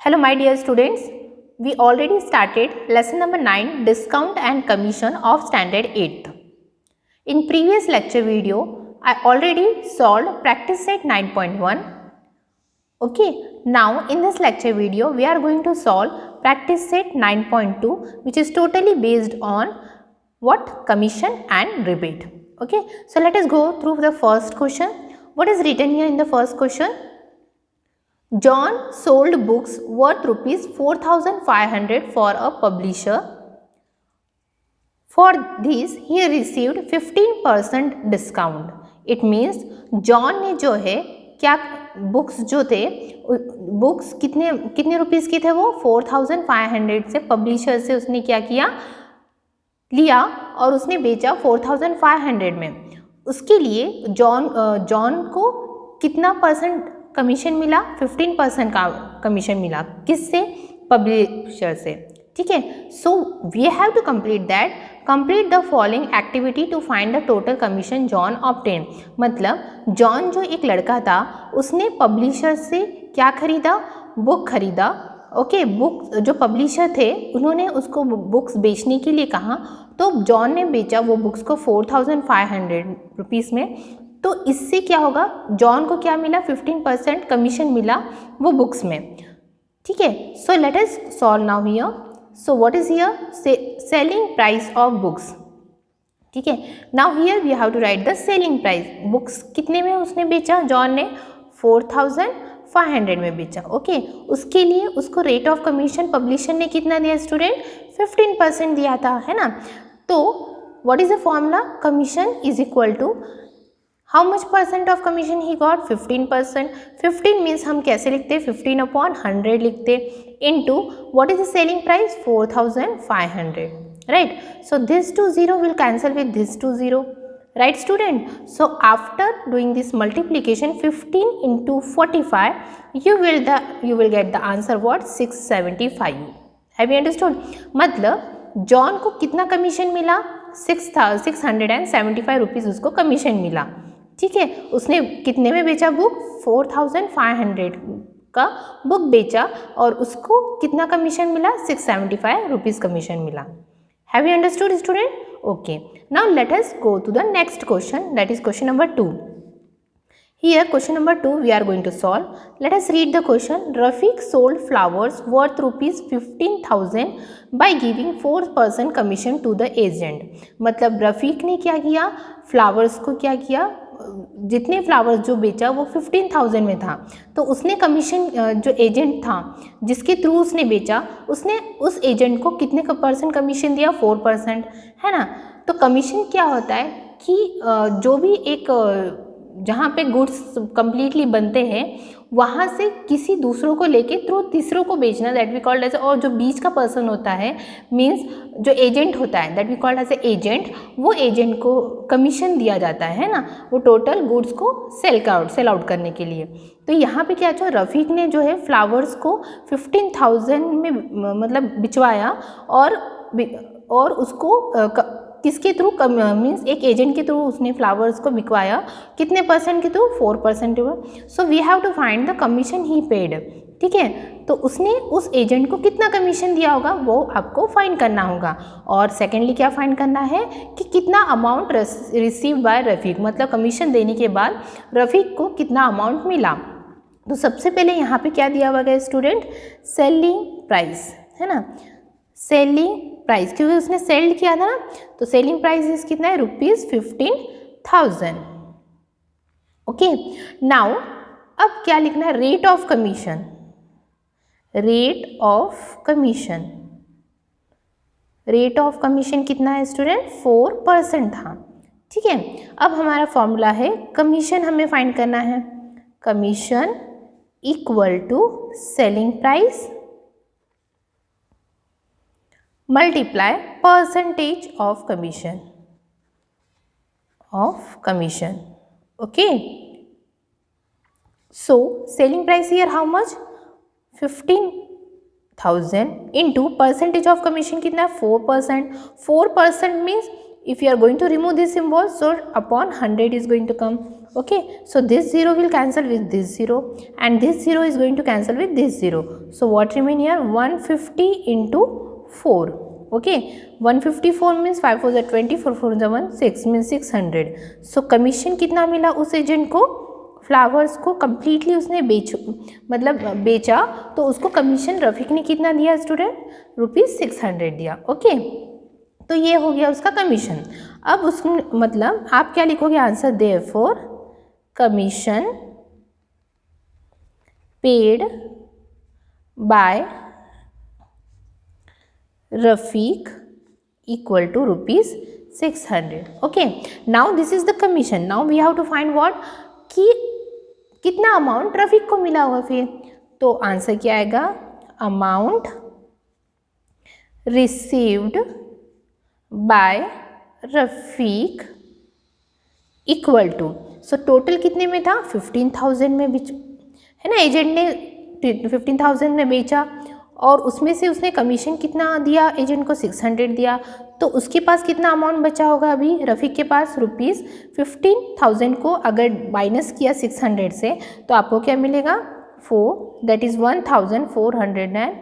Hello my dear students, we already started lesson number 9 discount and commission of standard 8th. In previous lecture video, I already solved practice set 9.1. Okay, now in this lecture video, we are going to solve practice set 9.2 which is totally based on what? Commission and rebate. Okay, so let us go through the first question. What is written here in the first question? John sold books worth rupees 4,500 for a publisher. For this, he received 15% discount. It means John ने जो है क्या books जो थे books कितने rupees की थे वो 4,500 से पब्लिशर से उसने क्या किया लिया और उसने बेचा 4,500 में. उसके लिए जॉन को कितना परसेंट कमीशन मिला? 15% का कमीशन मिला. किससे? पब्लिशर से. ठीक है. So we have to complete that. Complete the following activity to find the total commission John obtain. मतलब जॉन जो एक लड़का था उसने पब्लिशर से क्या खरीदा? बुक खरीदा. ओके, बुक जो पब्लिशर थे उन्होंने उसको बुक्स बेचने के लिए कहा तो जॉन ने बेचा वो बुक्स को 4,500 रुपीज़ में. तो इससे क्या होगा? जॉन को क्या मिला? 15% कमीशन मिला वो बुक्स में. ठीक है. So let us solve now here. So what is here? Selling price of books. ठीक है. Now here we have to write the selling price. Books कितने में उसने बेचा? जॉन ने 4,500 में बेचा. ओके. उसके लिए उसको रेट ऑफ कमीशन पब्लिशर ने कितना दिया स्टूडेंट? 15% दिया था, है ना. तो what is the formula? Commission is equal to how much percent of commission he got? 15%. 15 means हम कैसे लिखते? 15/100 लिखते into what is the selling price? 4,500. Right. So this 2 0 will cancel with this 2 0. Right student? So after doing this multiplication 15 into 45 you will get the answer what? 675. Have you understood? मतलब John को कितना commission मिला? 675 rupees उसको commission मिला. ठीक है. उसने कितने में बेचा बुक? 4,500 का बुक बेचा और उसको कितना कमीशन मिला? 675 रुपीज़ कमीशन मिला. Have you understood student? Okay. Now let us go to the next question, that is question number 2. Here question number 2 we are going to solve. Let us read the question. Rafiq sold flowers worth rupees 15,000 by giving 4% commission to the agent. मतलब रफ़ीक ने क्या किया? Flowers को क्या किया? जितने flowers जो बेचा वो 15,000 में था तो उसने कमीशन जो एजेंट था जिसके थ्रू उसने बेचा उसने उस एजेंट को कितने का परसेंट कमीशन दिया? 4%, है ना. तो कमीशन क्या होता है कि जो भी एक जहाँ पे गुड्स कम्प्लीटली बनते हैं वहाँ से किसी दूसरों को लेके थ्रू तीसरों को बेचना, दैट वी कॉल्ड एज. और जो बीच का पर्सन होता है मीन्स जो एजेंट होता है that we called as a agent, वो एजेंट को कमीशन दिया जाता है ना वो टोटल गुड्स को सेल आउट करने के लिए. तो यहाँ पे क्या था? रफ़ीक ने जो है फ्लावर्स को 15,000 में मतलब बिचवाया और उसको किसके थ्रू? मीन्स एक एजेंट के थ्रू उसने फ्लावर्स को बिकवाया. कितने परसेंट के थ्रू? 4% हुआ. So we have to find the commission he paid. ठीक है. तो उसने उस एजेंट को कितना कमीशन दिया होगा वो आपको फाइंड करना होगा. और सेकेंडली क्या फाइंड करना है कि कितना अमाउंट रिसीव बाय रफ़ीक, मतलब कमीशन देने के बाद रफ़ीक को कितना अमाउंट मिला. तो सबसे पहले यहाँ पे क्या दिया हुआ है स्टूडेंट? सेलिंग प्राइस, है ना. सेलिंग प्राइस क्योंकि उसने सेल्ड किया था ना तो सेलिंग प्राइस कितना है? ₹15,000. ओके. नाउ अब क्या लिखना है? Rate of commission. Rate of commission. Rate of commission कितना है स्टूडेंट? 4% था. ठीक है. अब हमारा फॉर्मूला है कमीशन हमें फाइंड करना है. Commission equal to selling price multiply percentage of commission. Okay. So selling price here how much? 15,000 into percentage of commission कितना? 4%. 4% means if you are going to remove this symbol so upon 100 is going to come. Okay, so this 0 will cancel with this 0 and this 0 is going to cancel with this 0. So what remain here? 150 into 4. Okay, 154 means 5 4 20, 4 4 1 6 means 600. So commission कितना मिला उस agent को? Flowers को completely उसने बेचा तो उसको commission Rafiq ने कितना दिया स्टूडेंट? ₹600 दिया. ओके, तो ये हो गया उसका कमीशन. अब उस मतलब आप क्या लिखोगे answer? Therefore commission paid by Rafiq equal to ₹600. Okay, now this is the commission. Now we have to find what? कि कितना अमाउंट रफीक को मिला होगा फिर. तो आंसर क्या आएगा? Amount received by Rafiq equal to. So total कितने में था? 15,000 में है ना. एजेंट ने 15,000 में बेचा और उसमें से उसने कमीशन कितना दिया एजेंट को? 600 दिया. तो उसके पास कितना अमाउंट बचा होगा अभी रफीक के पास? ₹15,000 को अगर माइनस किया 600 से तो आपको क्या मिलेगा? 4, दैट इज़ 1,400 एंड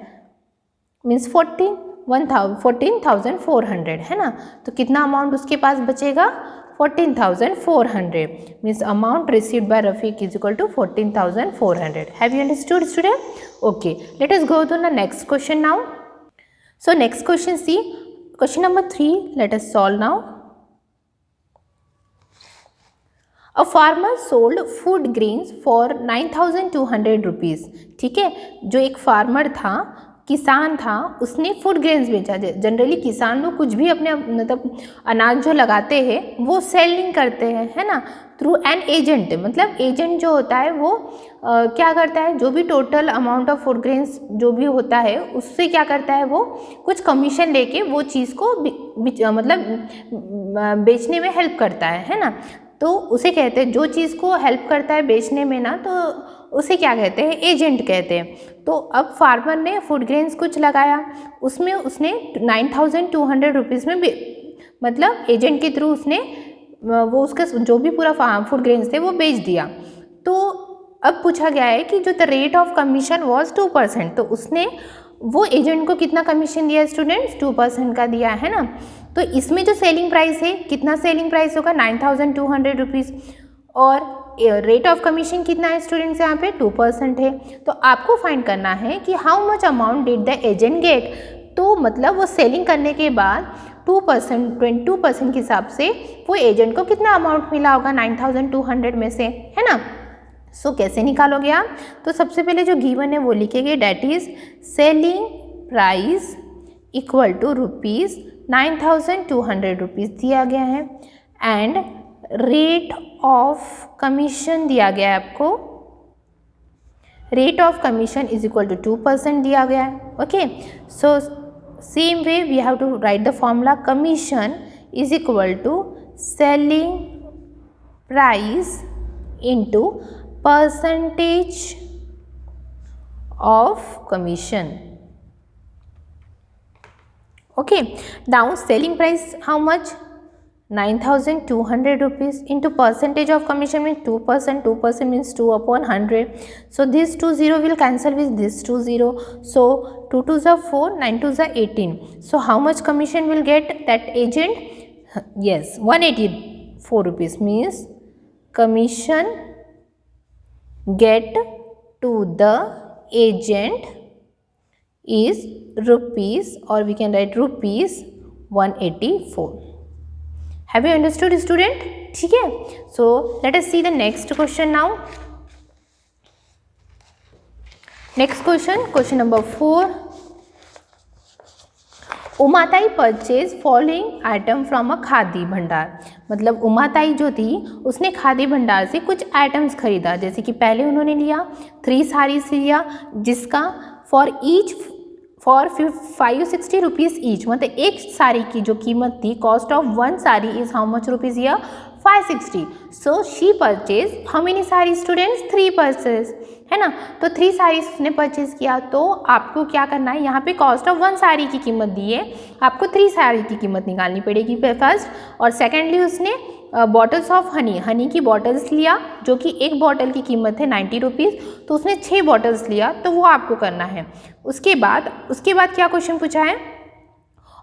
मीन्स 14,400 है ना. तो कितना अमाउंट उसके पास बचेगा? 14,400 means amount received by Rafiq is equal to 14,400. Have you understood, student? Okay, let us go to the next question now. So next question, see question number 3. Let us solve now. A farmer sold food grains for 9,200 rupees. ठीक है, जो एक farmer था, किसान था, उसने food grains बेचा. Generally किसान लोग कुछ भी अपने मतलब अनाज जो लगाते हैं वो सेलिंग करते हैं, है ना, थ्रू एन एजेंट. मतलब एजेंट जो होता है वो क्या करता है? जो भी total amount of food grains जो भी होता है उससे क्या करता है? वो कुछ कमीशन लेके वो चीज़ को मतलब बेचने में हेल्प करता है ना. तो उसे कहते हैं, जो चीज़ को हेल्प करता है बेचने में ना, तो उसे क्या कहते हैं? एजेंट कहते हैं. तो अब फार्मर ने फूड ग्रेन्स कुछ लगाया, उसमें उसने 9,200 रुपीज़ में मतलब एजेंट के थ्रू उसने वो उसका जो भी पूरा फूड ग्रेन्स थे वो बेच दिया. तो अब पूछा गया है कि जो the rate of commission was 2%. तो उसने वो एजेंट को कितना कमीशन दिया स्टूडेंट्स? 2% का दिया है ना. तो इसमें जो सेलिंग प्राइस है, कितना सेलिंग प्राइस होगा? 9,200 रुपीज़. और रेट ऑफ कमीशन कितना है स्टूडेंट्स? यहाँ पे 2% है. तो आपको फाइंड करना है कि how much amount did the agent get. तो मतलब वो सेलिंग करने के बाद 22% के हिसाब से वो एजेंट को कितना अमाउंट मिला होगा 9,200 में से, है ना. सो कैसे निकालोगे आप? तो सबसे पहले जो गिवन है वो लिखेंगे, that is selling price equal to ₹9,200 rupees दिया गया है एंड रेट ऑफ कमीशन दिया गया है आपको. Rate of commission is equal to 2% दिया गया है. Okay, so same way we have to write the formula. Commission is equal to selling price into percentage of commission. Okay, now selling price how much? 9,200 rupees into percentage of commission means 2%. 2% means 2 upon 100. So this 2 0 will cancel with this 2 0. So 2 2s are 4, 9 2s are 18. So how much commission will get that agent? Yes, 184 rupees means commission get to the agent is rupees, or we can write ₹184. Have you understood, student? ठीक है. So let us see the next question now. Next question number 4. Umatai purchase following item from a khadi Bhandar. मतलब उमाताई जो थी उसने खादी भंडार से कुछ items खरीदा. जैसे कि पहले उन्होंने लिया 3 साड़ीज लिया जिसका फॉर 560 रुपीज़ ईच. मतलब एक साड़ी की जो कीमत थी, cost of 1 sari is how much rupees या 560. So she purchase how many sari students? 3 purchase, है ना. तो 3 साड़ीज उसने परचेज किया. तो आपको क्या करना है? यहाँ पे कॉस्ट ऑफ 1 साड़ी की कीमत दी है, आपको 3 साड़ी की कीमत निकालनी पड़ेगी फर्स्ट. और सेकेंडली उसने बॉटल्स ऑफ हनी, हनी की बॉटल्स लिया जो कि एक बॉटल की कीमत है 90 रुपीज़, तो उसने 6 बॉटल्स लिया, तो वो आपको करना है। उसके बाद क्या क्वेश्चन पूछा है,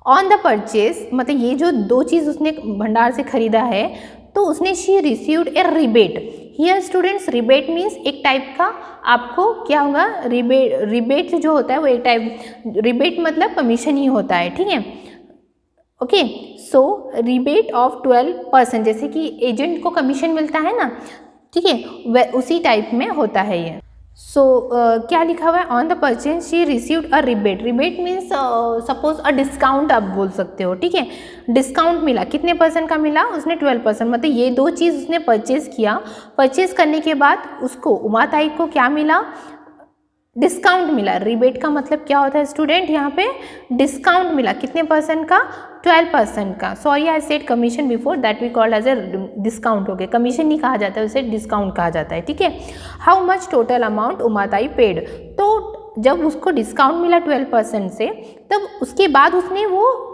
ऑन द परचेज, मतलब ये जो 2 चीज़ उसने भंडार से खरीदा है तो उसने she received A rebate. Here students, rebate means एक टाइप का आपको क्या होगा, रिबेट जो होता है वो एक टाइप, रिबेट मतलब कमीशन ही होता है, ठीक है। ओके, सो रिबेट ऑफ 12%, जैसे कि एजेंट को कमीशन मिलता है ना, ठीक है, वह उसी टाइप में होता है ये। सो क्या लिखा हुआ है, on the purchase she received a rebate, rebate means suppose a discount आप बोल सकते हो, ठीक है। डिस्काउंट मिला, कितने परसेंट का मिला, उसने 12%, मतलब ये 2 चीज़ उसने परचेज किया, परचेज करने के बाद उसको उमाताई को क्या मिला, डिस्काउंट मिला। रिबेट का मतलब क्या होता है स्टूडेंट, यहाँ पे डिस्काउंट मिला, कितने परसेंट का, 12% का। Sorry I said commission before, that we called as a discount, हो गया, कमीशन नहीं कहा जाता है, उसे डिस्काउंट कहा जाता है, ठीक है। How much total amount Umatai paid, तो जब उसको डिस्काउंट मिला 12% से, तब उसके बाद उसने वो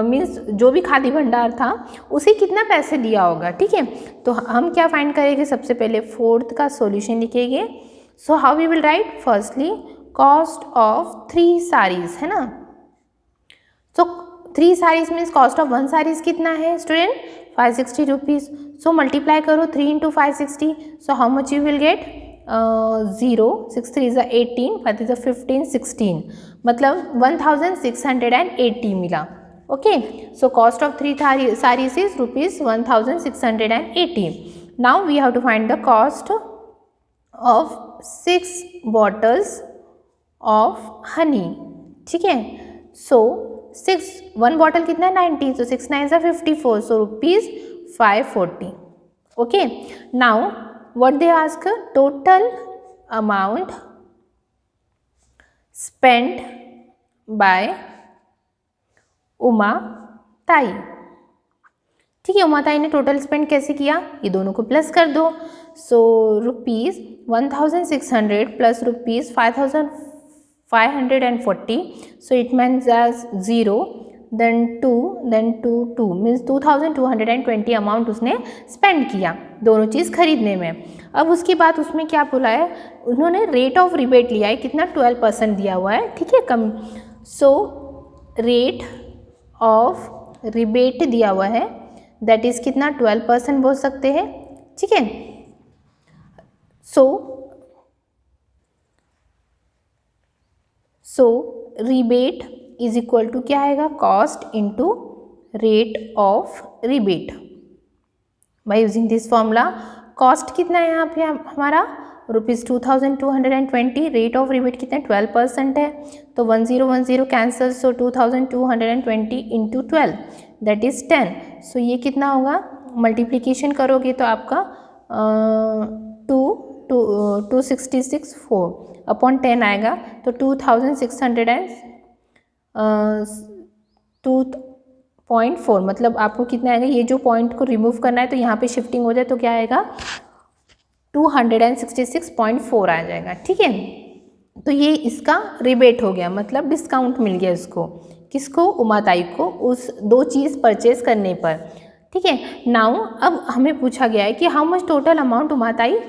मीन्स जो भी खादी भंडार था उसे कितना पैसे दिया होगा, ठीक है। तो हम क्या फाइंड करेंगे, सबसे पहले 4th का सॉल्यूशन लिखेंगे। So how we will write, firstly cost of 3 saris, है ना। So 3 saris means cost of 1 saris कितना है स्टूडेंट, 560 रुपीज़। सो मल्टीप्लाई करो 3 into 560, so how much you will get, 0, 6 3 is 18, 5 is 15, 16, मतलब 1680 मिला। Okay, so cost of 3 sarees is rupees 1680. Now we have to find the cost of 6 bottles of honey, ठीक है। सो 1 bottle कितना है, 90, so 6 9 is 54, so rupees 540. Okay, now what they ask, total amount spent by Uma ताई, ठीक है। उमा ताई ने total spend कैसे किया, ये दोनों को प्लस कर दो। So rupees 1600 plus rupees 5540, so it means as 0 then 2 then 2 means 2220 amount उसने स्पेंड किया दोनों चीज़ खरीदने में। अब उसके बाद उसमें क्या बोला है, उन्होंने रेट ऑफ रिबेट लिया है, कितना, 12% दिया हुआ है, ठीक है, कम। सो रेट ऑफ रिबेट दिया हुआ है, दैट इज़ कितना, 12% बोल सकते हैं, ठीक है। सो रिबेट इज इक्वल टू क्या आएगा, cost into rate of rebate. By using this formula, cost कितना है यहाँ पे हमारा, ₹2220, रेट ऑफ रिबेट कितना है, 12% है, तो 1010 cancel, so 2220 into 12 that is 10। सो ये कितना होगा, मल्टीप्लिकेशन करोगे तो आपका 266 4 अपॉन 10 आएगा, तो 2,602.4, मतलब आपको कितना आएगा, ये जो पॉइंट को रिमूव करना है तो यहाँ पे शिफ्टिंग हो जाए तो क्या आएगा, 266.4 आ जाएगा, ठीक है। तो ये इसका रिबेट हो गया, मतलब डिस्काउंट मिल गया इसको, किसको, उमा ताई को, उस 2 चीज़ परचेज करने पर, ठीक है। नाउ अब हमें पूछा गया है कि how much total amount Uma ताई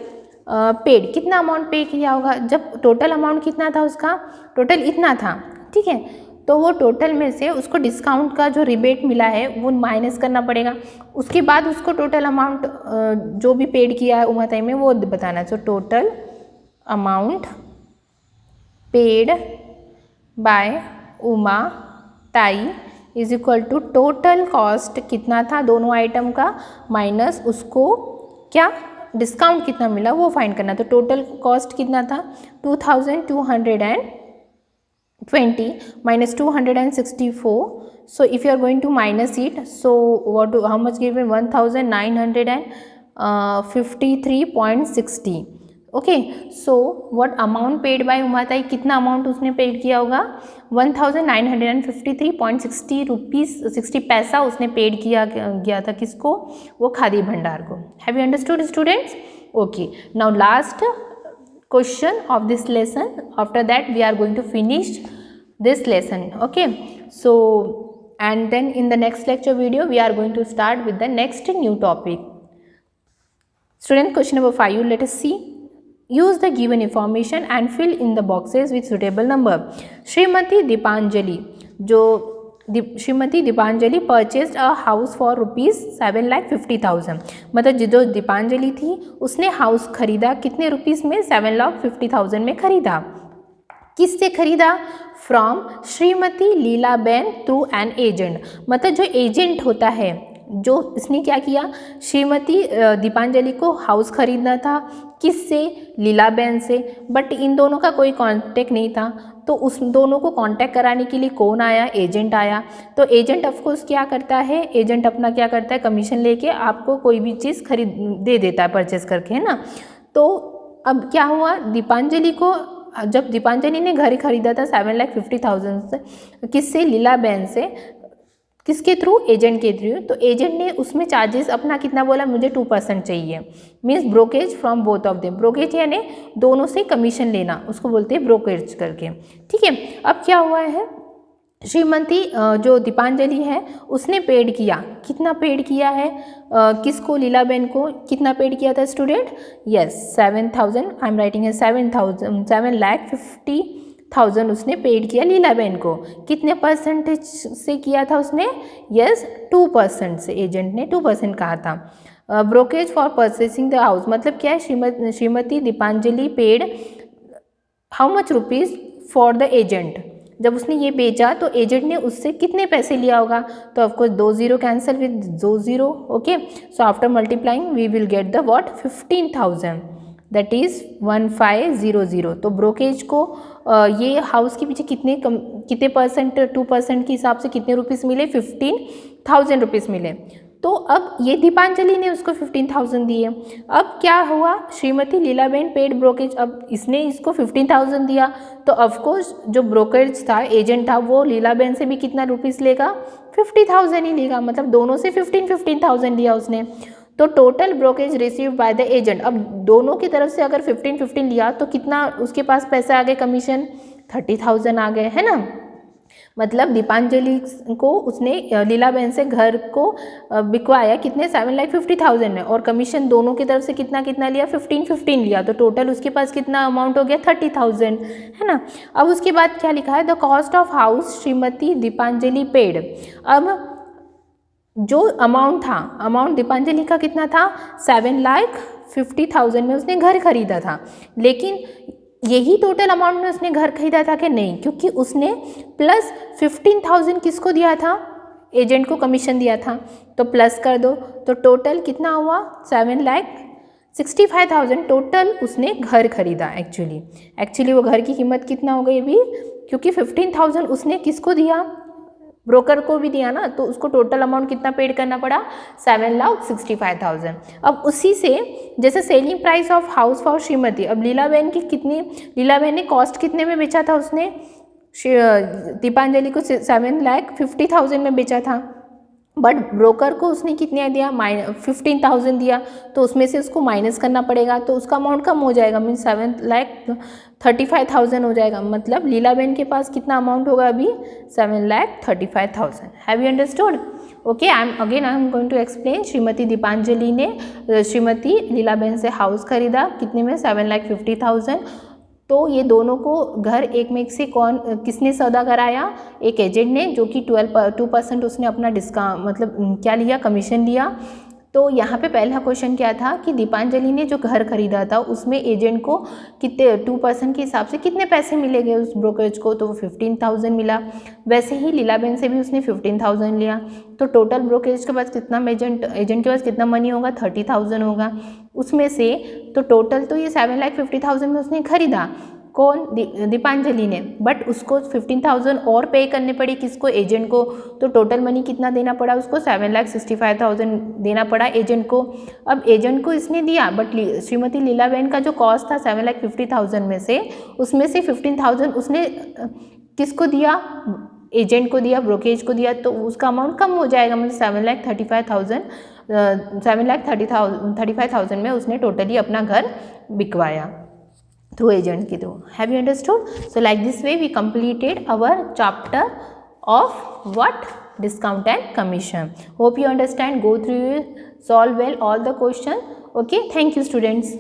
पेड, कितना अमाउंट पे किया होगा। जब टोटल अमाउंट कितना था उसका, टोटल इतना था, ठीक है, तो वो टोटल में से उसको डिस्काउंट का जो रिबेट मिला है वो माइनस करना पड़ेगा, उसके बाद उसको टोटल अमाउंट जो भी पेड किया है उमा ताई में वो बताना है। So total amount paid by Uma tai is equal to total cost कितना था दोनों आइटम का माइनस उसको क्या डिस्काउंट कितना मिला वो फाइंड करना। तो टोटल कॉस्ट कितना था, 2220 minus 264. So if you are going to minus it, so how much given, 1953.60. Okay, so what amount paid by Uma ताई, कितना अमाउंट उसने पेड किया होगा, 1953.60 रुपीज़ 60 पैसा उसने पेड किया गया था, किसको, वो खादी भंडार को। Have you understood students? Okay, now last question of this lesson, after that we are going to finish this lesson. Okay, so and then in the next lecture video we are going to start with the next new topic. Student, question number 5, let us see. Use the given information and fill in the boxes with suitable number. Shrimati Deepanjali purchased a house for ₹7,50,000. मतलब जो दीपांजलि थी उसने house खरीदा कितने rupees में? 7,50,000 में खरीदा. किससे खरीदा? From Shrimati Leelaben through an agent. मतलब जो एजेंट होता है, जो इसने क्या किया, श्रीमती दीपांजलि को हाउस खरीदना था. किससे? लीलाबेन से. बट इन दोनों का कोई कांटेक्ट नहीं था, तो उस दोनों को कांटेक्ट कराने के लिए कौन आया? एजेंट आया. तो एजेंट ऑफकोर्स क्या करता है? एजेंट अपना क्या करता है? कमीशन लेके आपको कोई भी चीज़ खरीद दे देता है, परचेस करके, है ना. तो अब क्या हुआ, दीपांजलि को, जब दीपांजलि ने घर खरीदा था 7,50,000 से, किससे? लीलाबेन से. किसके थ्रू? एजेंट के थ्रू. तो एजेंट ने उसमें चार्जेस अपना कितना बोला? मुझे 2% चाहिए. Means brokerage from both of them. Brokerage यानी दोनों से कमीशन लेना, उसको बोलते हैं ब्रोकेज करके. ठीक है. अब क्या हुआ है, श्रीमती जो दीपांजलि है उसने पेड किया. कितना पेड किया है? किसको? लीलाबेन को. कितना पेड किया था student? Yes, 7,000. I am writing है 7,50,000 उसने पेड किया लीलाबेन को. कितने परसेंटेज से किया था उसने? यस, 2% से. एजेंट ने 2% कहा था. Brokerage for purchasing the house मतलब क्या है? Shrimati Deepanjali paid how much rupees for the agent. जब उसने ये बेचा तो एजेंट ने उससे कितने पैसे लिया होगा? तो of course 2 0 cancel with 2 0. Okay, so after multiplying we will get the what? 15,000. That is 1500. तो ब्रोकेज को ये हाउस के पीछे कितने परसेंट? 2% के हिसाब से कितने रुपीज़ मिले? 15,000 रुपीज़ मिले. तो अब ये दीपांजलि ने उसको 15,000 दिए. अब क्या हुआ, श्रीमती लीलाबेन पेड ब्रोकेज. अब इसने इसको 15,000 दिया, तो ऑफकोर्स जो ब्रोकरेज था, एजेंट था, वो लीलाबेन से भी कितना रुपीज़ लेगा? 50,000 ही लेगा. मतलब दोनों से 15,000 लिया उसने. तो total brokerage receive by the agent. अब दोनों की तरफ से अगर 15,000 लिया तो कितना उसके पास पैसे आ गए? कमीशन 30,000 आ गए, है ना. मतलब दीपांजलि को उसने लीलाबेन से घर को बिकवाया कितने? 7,50,000 में. और कमीशन दोनों की तरफ से कितना कितना लिया? 15,000 लिया. तो टोटल उसके पास कितना अमाउंट हो गया? 30,000, है ना. अब उसके बाद क्या लिखा है? The cost of house Shrimati Deepanjali paid. अब जो अमाउंट था, अमाउंट दीपांजलि का कितना था? 7,50,000 में उसने घर खरीदा था. लेकिन यही टोटल अमाउंट में उसने घर खरीदा था कि नहीं? क्योंकि उसने प्लस 15,000 किसको दिया था? एजेंट को कमीशन दिया था. तो प्लस कर दो, तो टोटल कितना हुआ? 7,65,000 टोटल उसने घर खरीदा. एक्चुअली वो घर की कीमत कितना हो गई अभी? क्योंकि 15,000 उसने किसको दिया? ब्रोकर को भी दिया ना. तो उसको टोटल अमाउंट कितना पेड करना पड़ा? 7,65,000. अब उसी से जैसे selling price of house for Shrimati. अब लीलाबेन की कितनी? लीलाबेन ने कॉस्ट कितने में बेचा था? उसने दीपांजलि को 7,50,000 में बेचा था. बट ब्रोकर को उसने कितने दिया? 15,000 दिया. तो उसमें से उसको माइनस करना पड़ेगा, तो उसका अमाउंट कम हो जाएगा. मीन्स 7,35,000 हो जाएगा. मतलब लीलाबेन के पास कितना अमाउंट होगा अभी? 7,35,000. Have you understood? Okay, I am going to explain. Shrimati Deepanjali ने श्रीमती लीलाबेन से हाउस खरीदा. कितने में? 7,50,000. तो ये दोनों को घर एक में से किसने सौदा कराया? एक एजेंट ने, जो कि 2% उसने अपना डिस्काउंट मतलब क्या लिया? कमीशन लिया. तो यहाँ पे पहला क्वेश्चन क्या था कि दीपांजलि ने जो घर खरीदा था उसमें एजेंट को कितने 2% के हिसाब से कितने पैसे मिलेंगे उस ब्रोकरेज को? तो वो 15,000 मिला. वैसे ही लीलाबेन से भी उसने 15,000 लिया. तो टोटल ब्रोकरेज के पास कितना, एजेंट के पास कितना मनी होगा? 30,000 होगा. उसमें से तो टोटल तो ये 7,50,000 में उसने खरीदा. कौन? दीपांजलि ने. बट उसको 15,000 और पे करने पड़ी. किसको? एजेंट को. तो टोटल मनी कितना देना पड़ा उसको? 7,65,000 देना पड़ा एजेंट को. अब एजेंट को इसने दिया, बट श्रीमती लीलाबेन का जो कॉस्ट था 7,50,000 में से, उसमें से 15,000 उसने किसको दिया? एजेंट को दिया, ब्रोकेज को दिया. तो उसका अमाउंट कम हो जाएगा. मतलब 7,35,000 में उसने टोटली अपना घर बिकवाया थ्रू एजेंट के through. Have you understood? So like this way we completed our chapter of what? Discount and commission. Hope you understand. Go through, solve well all the question. Okay, thank you students.